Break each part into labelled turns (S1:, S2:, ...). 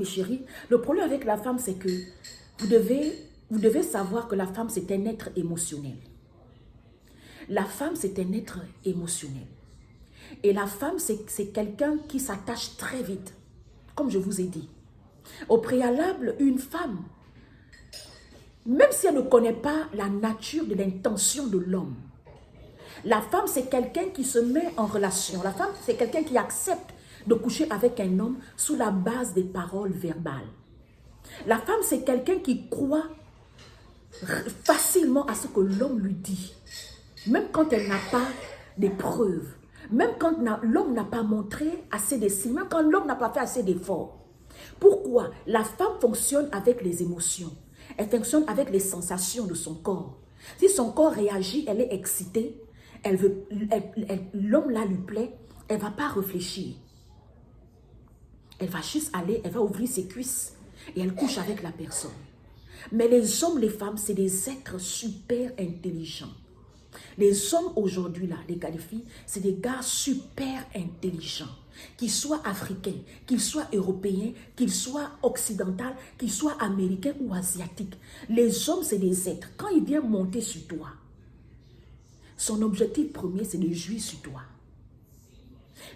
S1: mes chéris, le problème avec la femme, c'est que vous devez savoir que la femme, c'est un être émotionnel. La femme, c'est un être émotionnel. Et la femme, c'est quelqu'un qui s'attache très vite, comme je vous ai dit. Au préalable, une femme, même si elle ne connaît pas la nature de l'intention de l'homme, la femme, c'est quelqu'un qui se met en relation. La femme, c'est quelqu'un qui accepte de coucher avec un homme sous la base des paroles verbales. La femme, c'est quelqu'un qui croit facilement à ce que l'homme lui dit. Même quand elle n'a pas des preuves. Même quand l'homme n'a pas montré assez de signes. Même quand l'homme n'a pas fait assez d'efforts. Pourquoi? La femme fonctionne avec les émotions. Elle fonctionne avec les sensations de son corps. Si son corps réagit, elle est excitée, l'homme là lui plaît, elle ne va pas réfléchir. Elle va juste aller, elle va ouvrir ses cuisses et elle couche avec la personne. Mais les hommes, les femmes, c'est des êtres super intelligents. Les hommes aujourd'hui, là, les gars, les filles, c'est des gars super intelligents. Qu'ils soient africains, qu'ils soient européens, qu'ils soient occidentaux, qu'ils soient américains ou asiatiques. Les hommes, c'est des êtres. Quand il vient monter sur toi, son objectif premier, c'est de jouir sur toi.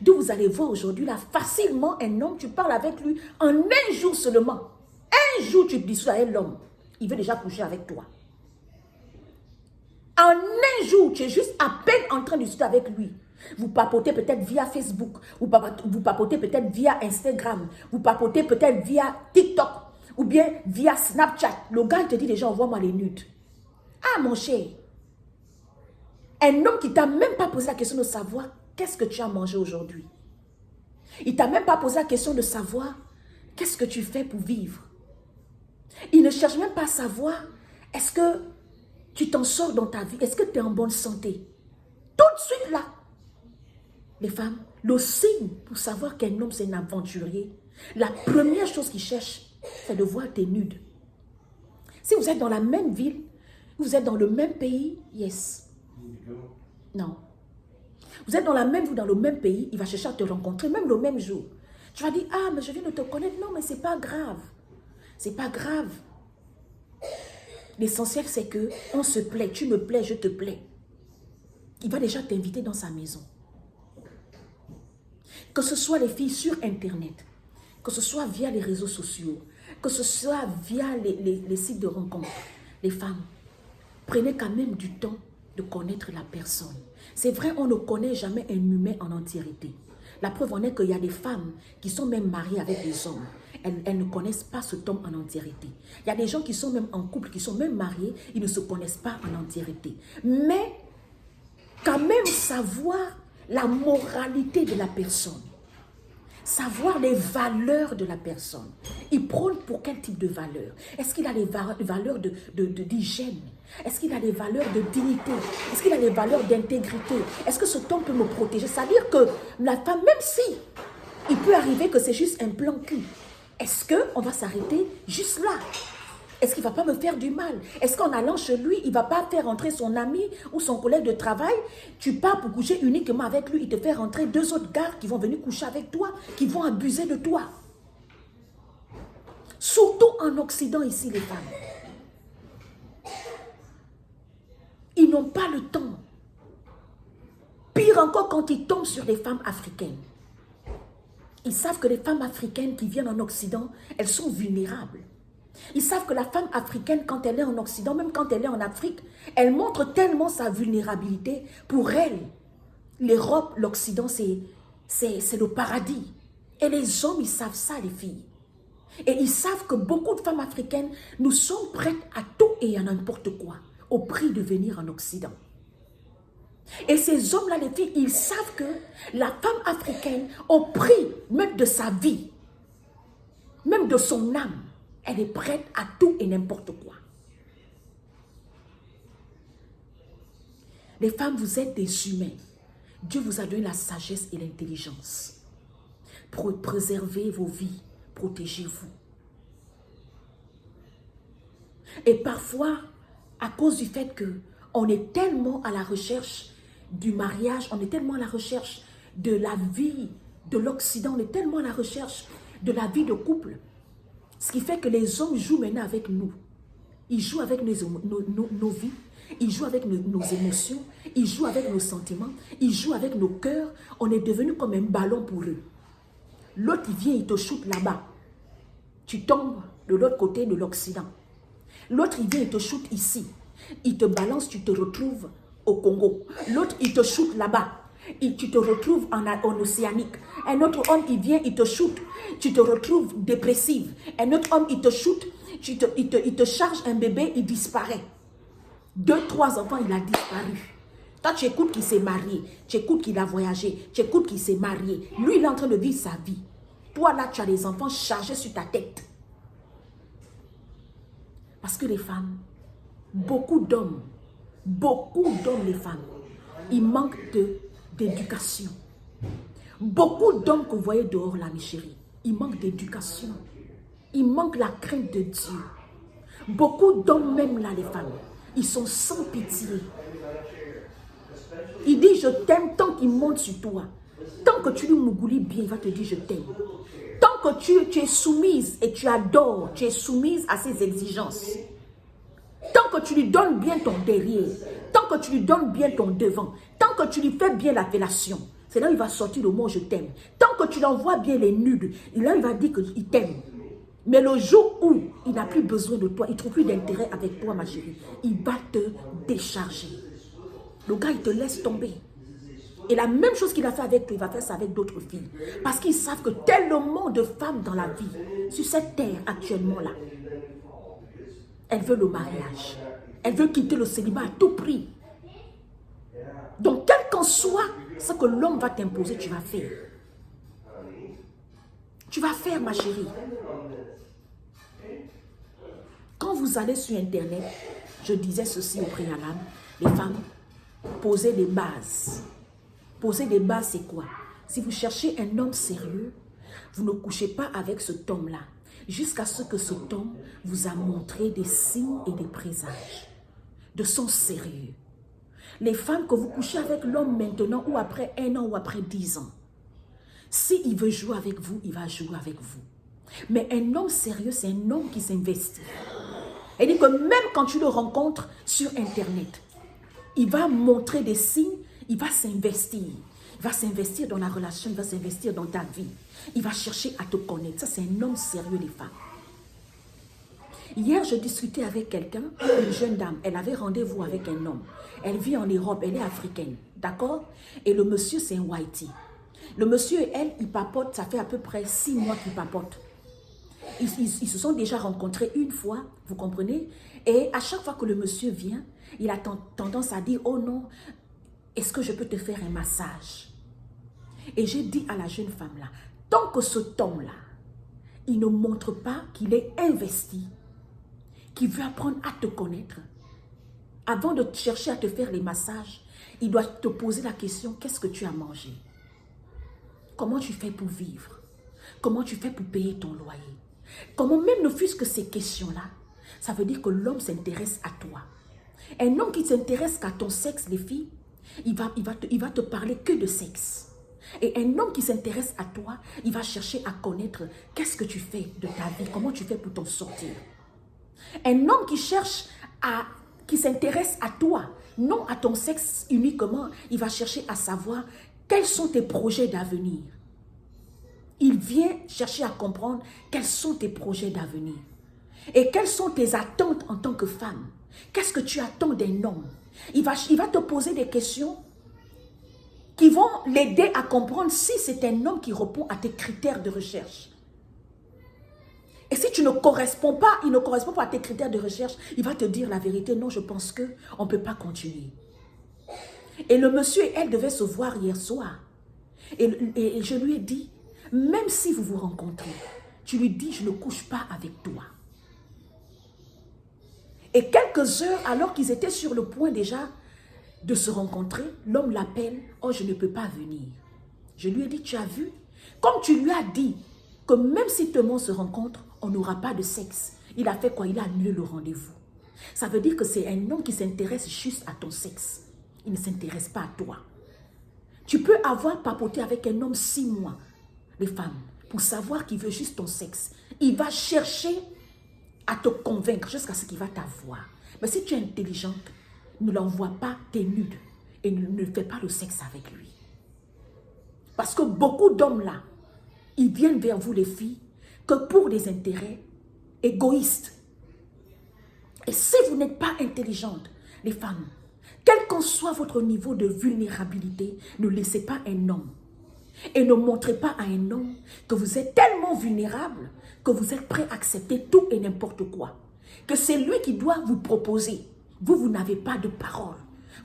S1: Donc vous allez voir aujourd'hui, là, facilement, un homme, tu parles avec lui en un jour seulement. Un jour, tu dis ça à l'homme. Il veut déjà coucher avec toi. En un jour, tu es juste à peine en train de discuter avec lui. Vous papotez peut-être via Facebook, vous papotez peut-être via Instagram, vous papotez peut-être via TikTok, ou bien via Snapchat. Le gars, il te dit déjà, envoie-moi les nudes. Ah, mon cher, un homme qui ne t'a même pas posé la question de savoir qu'est-ce que tu as mangé aujourd'hui. Il ne t'a même pas posé la question de savoir qu'est-ce que tu fais pour vivre. Il ne cherche même pas à savoir est-ce que tu t'en sors dans ta vie, est-ce que tu es en bonne santé. Tout de suite là, les femmes, le signe pour savoir qu'un homme c'est un aventurier, la première chose qu'il cherche, c'est de voir tes nudes. Si vous êtes dans la même ville, vous êtes dans le même pays, yes. Non. Vous êtes dans la même ville, dans le même pays, il va chercher à te rencontrer, même le même jour. Tu vas dire, ah, mais je viens de te connaître. Non, mais c'est pas grave. C'est pas grave. L'essentiel, c'est que on se plaît. Tu me plais, je te plais. Il va déjà t'inviter dans sa maison. Que ce soit les filles sur Internet, que ce soit via les réseaux sociaux, que ce soit via les sites de rencontres, les femmes, prenez quand même du temps de connaître la personne. C'est vrai, on ne connaît jamais un humain en entièreté. La preuve en est qu'il y a des femmes qui sont même mariées avec des hommes. Elles ne connaissent pas cet homme en entièreté. Il y a des gens qui sont même en couple, qui sont même mariés, ils ne se connaissent pas en entièreté. Mais quand même savoir la moralité de la personne. Savoir les valeurs de la personne. Il prône pour quel type de valeurs? Est-ce qu'il a les valeurs d'hygiène? Est-ce qu'il a les valeurs de dignité? Est-ce qu'il a les valeurs d'intégrité? Est-ce que cet homme peut me protéger? C'est-à-dire que la femme, même si il peut arriver que c'est juste un plan cul, est-ce qu'on va s'arrêter juste là? Est-ce qu'il ne va pas me faire du mal? Est-ce qu'en allant chez lui, il ne va pas faire rentrer son ami ou son collègue de travail? Tu pars pour coucher uniquement avec lui, il te fait rentrer deux autres gars qui vont venir coucher avec toi, qui vont abuser de toi. Surtout en Occident ici, les femmes. Ils n'ont pas le temps. Pire encore quand ils tombent sur les femmes africaines. Ils savent que les femmes africaines qui viennent en Occident, elles sont vulnérables. Ils savent que la femme africaine, quand elle est en Occident, même quand elle est en Afrique, elle montre tellement sa vulnérabilité. Pour elle, l'Europe, l'Occident, c'est le paradis. Et les hommes, ils savent ça, les filles. Et ils savent que beaucoup de femmes africaines, nous sommes prêtes à tout et à n'importe quoi, au prix de venir en Occident. Et ces hommes-là, les filles, ils savent que la femme africaine, au prix même de sa vie, même de son âme, elle est prête à tout et n'importe quoi. Les femmes, vous êtes des humains. Dieu vous a donné la sagesse et l'intelligence. Pour préserver vos vies, protégez-vous. Et parfois, à cause du fait qu'on est tellement à la recherche du mariage, on est tellement à la recherche de la vie de l'Occident, on est tellement à la recherche de la vie de couple, Ce qui fait que les hommes jouent maintenant avec nous. Ils jouent avec nos vies. Ils jouent avec nos émotions. Ils jouent avec nos sentiments. Ils jouent avec nos cœurs. On est devenu comme un ballon pour eux. L'autre, il vient, il te shoot là-bas. Tu tombes de l'autre côté de l'Occident. L'autre, il vient, il te shoot ici. Il te balance, tu te retrouves au Congo. L'autre, il te shoot là-bas. Tu te retrouves en Océanique. Un autre homme, il vient, il te shoot. Tu te retrouves dépressive. Un autre homme, il te shoot. Il te charge un bébé, il disparaît. 2, 3 enfants, il a disparu. Toi, tu écoutes qu'il s'est marié. Tu écoutes qu'il a voyagé. Tu écoutes qu'il s'est marié. Lui, il est en train de vivre sa vie. Toi, là, tu as des enfants chargés sur ta tête. Parce que les femmes, beaucoup d'hommes, les femmes, ils manquent d'éducation. Beaucoup d'hommes que vous voyez dehors là, mes chéris, ils manquent d'éducation. Ils manquent la crainte de Dieu. Beaucoup d'hommes, même là, les femmes, ils sont sans pitié. Il dit, je t'aime tant qu'il monte sur toi. Tant que tu lui mougoulis bien, il va te dire, je t'aime. Tant que tu es soumise et tu adores, tu es soumise à ses exigences. Tant que tu lui donnes bien ton derrière, tant que tu lui donnes bien ton devant, tant que tu lui fais bien l'appellation, c'est là où il va sortir le mot je t'aime. Tant que tu l'envoies bien les nudes, là il va dire qu'il t'aime. Mais le jour où il n'a plus besoin de toi, il ne trouve plus d'intérêt avec toi, ma chérie, il va te décharger. Le gars, il te laisse tomber. Et la même chose qu'il a fait avec toi, il va faire ça avec d'autres filles. Parce qu'ils savent que tellement de femmes dans la vie, sur cette terre actuellement là, elle veut le mariage. Elle veut quitter le célibat à tout prix. Donc, quel qu'en soit ce que l'homme va t'imposer, tu vas faire. Tu vas faire, ma chérie. Quand vous allez sur Internet, je disais ceci au préalable, les femmes, posez des bases. Poser des bases, c'est quoi? Si vous cherchez un homme sérieux, vous ne couchez pas avec cet homme-là, jusqu'à ce que cet homme vous a montré des signes et des présages de son sérieux. Les femmes que vous couchez avec l'homme maintenant, ou après 1 an, ou après 10 ans, s'il veut jouer avec vous, il va jouer avec vous. Mais un homme sérieux, c'est un homme qui s'investit. Elle dit que même quand tu le rencontres sur Internet, il va montrer des signes, il va s'investir. Il va s'investir dans la relation, il va s'investir dans ta vie. Il va chercher à te connaître. Ça, c'est un homme sérieux, les femmes. Hier, je discutais avec quelqu'un, une jeune dame. Elle avait rendez-vous avec un homme. Elle vit en Europe, elle est africaine. D'accord? Et le monsieur, c'est un whitey. Le monsieur et elle, ils papotent, ça fait à peu près 6 mois qu'ils papotent. Ils se sont déjà rencontrés une fois, vous comprenez? Et à chaque fois que le monsieur vient, il a tendance à dire, oh non, est-ce que je peux te faire un massage? Et j'ai dit à la jeune femme là, tant que cet homme-là, il ne montre pas qu'il est investi, qu'il veut apprendre à te connaître, avant de chercher à te faire les massages, il doit te poser la question, qu'est-ce que tu as mangé? Comment tu fais pour vivre? Comment tu fais pour payer ton loyer? Comment même ne fût-ce que ces questions-là, ça veut dire que l'homme s'intéresse à toi. Un homme qui s'intéresse qu'à ton sexe, les filles, il va te parler que de sexe. Et un homme qui s'intéresse à toi, il va chercher à connaître qu'est-ce que tu fais de ta vie, comment tu fais pour t'en sortir. Un homme qui s'intéresse à toi, non à ton sexe uniquement, il va chercher à savoir quels sont tes projets d'avenir. Il vient chercher à comprendre quels sont tes projets d'avenir. Et quelles sont tes attentes en tant que femme. Qu'est-ce que tu attends d'un homme? Il va te poser des questions qui vont l'aider à comprendre si c'est un homme qui répond à tes critères de recherche. Et si tu ne corresponds pas, il ne correspond pas à tes critères de recherche, il va te dire la vérité. Non, je pense qu'on ne peut pas continuer. Et le monsieur et elle devaient se voir hier soir. Et je lui ai dit, même si vous vous rencontrez, tu lui dis, je ne couche pas avec toi. Et quelques heures, alors qu'ils étaient sur le point déjà de se rencontrer, l'homme l'appelle, oh, je ne peux pas venir. Je lui ai dit, tu as vu? Comme tu lui as dit que même si tout le monde se rencontre, on n'aura pas de sexe. Il a fait quoi? Il a annulé le rendez-vous. Ça veut dire que c'est un homme qui s'intéresse juste à ton sexe. Il ne s'intéresse pas à toi. Tu peux avoir papoté avec un homme 6 mois, les femmes, pour savoir qu'il veut juste ton sexe. Il va chercher à te convaincre jusqu'à ce qu'il va t'avoir. Mais si tu es intelligente, ne l'envoie pas, t'es nude. Et ne fais pas le sexe avec lui. Parce que beaucoup d'hommes là, ils viennent vers vous les filles, que pour des intérêts égoïstes. Et si vous n'êtes pas intelligente, les femmes, quel qu'en soit votre niveau de vulnérabilité, ne laissez pas un homme. Et ne montrez pas à un homme que vous êtes tellement vulnérable que vous êtes prêt à accepter tout et n'importe quoi. Que c'est lui qui doit vous proposer. Vous, vous n'avez pas de parole.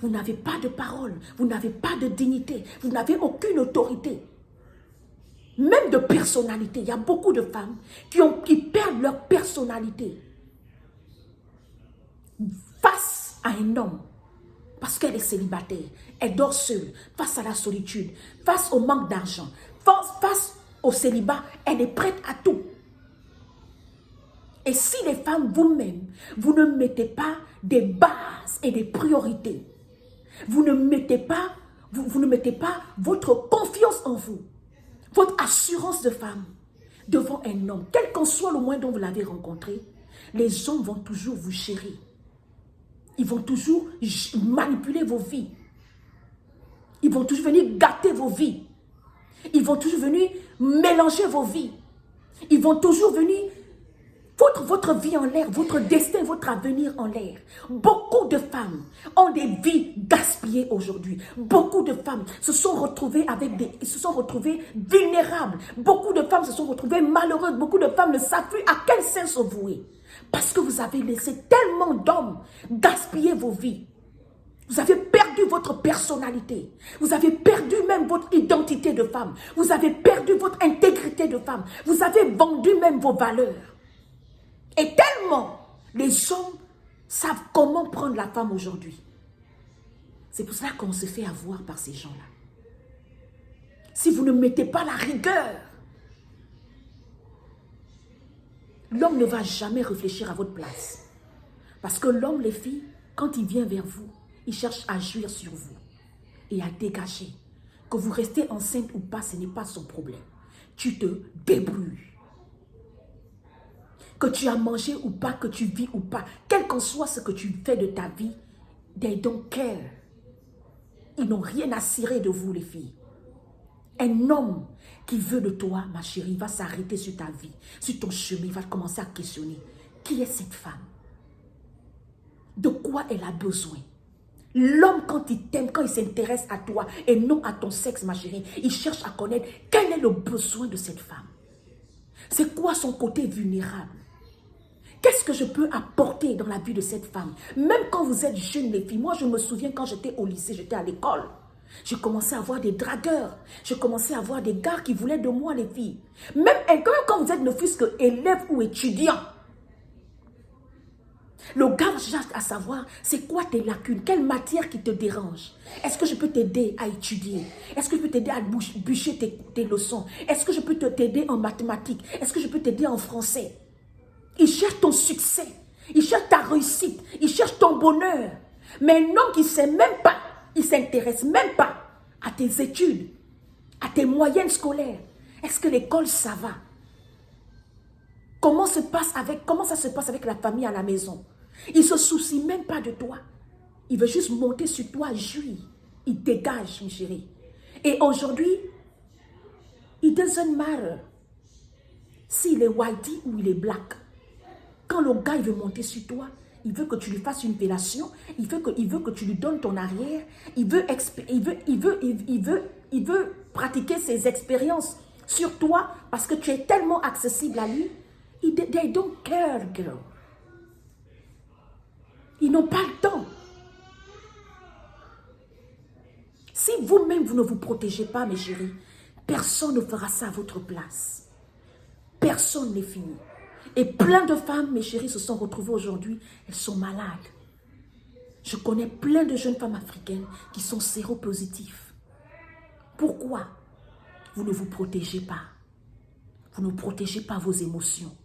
S1: Vous n'avez pas de parole. Vous n'avez pas de dignité. Vous n'avez aucune autorité. Même de personnalité. Il y a beaucoup de femmes qui perdent leur personnalité face à un homme. Parce qu'elle est célibataire, elle dort seule, face à la solitude, face au manque d'argent, face au célibat, elle est prête à tout. Et si les femmes, vous-même, vous ne mettez pas des bases et des priorités, vous ne mettez pas votre confiance en vous, votre assurance de femme devant un homme, quel qu'en soit le moyen dont vous l'avez rencontré, les hommes vont toujours vous chérir. Ils vont toujours manipuler vos vies. Ils vont toujours venir gâter vos vies. Ils vont toujours venir mélanger vos vies. Ils vont toujours venir foutre votre vie en l'air, votre destin, votre avenir en l'air. Beaucoup de femmes ont des vies gaspillées aujourd'hui. Beaucoup de femmes se sont retrouvées vulnérables. Beaucoup de femmes se sont retrouvées malheureuses. Beaucoup de femmes ne savent plus à quel sens se vouer. Parce que vous avez laissé tellement d'hommes gaspiller vos vies. Vous avez perdu votre personnalité. Vous avez perdu même votre identité de femme. Vous avez perdu votre intégrité de femme. Vous avez vendu même vos valeurs. Et tellement les hommes savent comment prendre la femme aujourd'hui. C'est pour cela qu'on se fait avoir par ces gens-là. Si vous ne mettez pas la rigueur, l'homme ne va jamais réfléchir à votre place. Parce que l'homme, les filles, quand il vient vers vous, il cherche à jouir sur vous et à dégager. Que vous restez enceinte ou pas, ce n'est pas son problème. Tu te débrouilles. Que tu as mangé ou pas, que tu vis ou pas, quel qu'en soit ce que tu fais de ta vie, they don't care. Ils n'ont rien à cirer de vous, les filles. Un homme qui veut de toi, ma chérie, va s'arrêter sur ta vie, sur ton chemin, il va commencer à questionner. Qui est cette femme? De quoi elle a besoin? L'homme, quand il t'aime, quand il s'intéresse à toi et non à ton sexe, ma chérie, il cherche à connaître quel est le besoin de cette femme. C'est quoi son côté vulnérable? Qu'est-ce que je peux apporter dans la vie de cette femme? Même quand vous êtes jeunes, les filles, moi je me souviens quand j'étais au lycée, j'étais à l'école. J'ai commencé à avoir des dragueurs. J'ai commencé à avoir des gars qui voulaient de moi, les filles. Même quand vous êtes ne fût-ce que élève ou étudiant, le gars cherche à savoir, c'est quoi tes lacunes? Quelle matière qui te dérange? Est-ce que je peux t'aider à étudier? Est-ce que je peux t'aider à bûcher tes leçons? Est-ce que je peux t'aider en mathématiques? Est-ce que je peux t'aider en français? Il cherche ton succès. Il cherche ta réussite. Il cherche ton bonheur. Mais un homme qui ne sait même pas, il ne s'intéresse même pas à tes études, à tes moyennes scolaires. Est-ce que l'école, ça va? Comment ça se passe avec la famille à la maison? Il ne se soucie même pas de toi. Il veut juste monter sur toi, jouir. Il dégage, mes chéris. Et aujourd'hui, it doesn't matter s'il est whitey ou il est black. Quand le gars il veut monter sur toi, il veut que tu lui fasses une fellation, il veut que tu lui donnes ton arrière, il veut pratiquer ses expériences sur toi parce que tu es tellement accessible à lui. They don't care, girl. Ils n'ont pas le temps. Si vous-même, vous ne vous protégez pas, mes chéris, personne ne fera ça à votre place. Personne n'est fini. Et plein de femmes, mes chéris, se sont retrouvées aujourd'hui, elles sont malades. Je connais plein de jeunes femmes africaines qui sont séropositifs. Pourquoi? Vous ne vous protégez pas. Vous ne protégez pas vos émotions.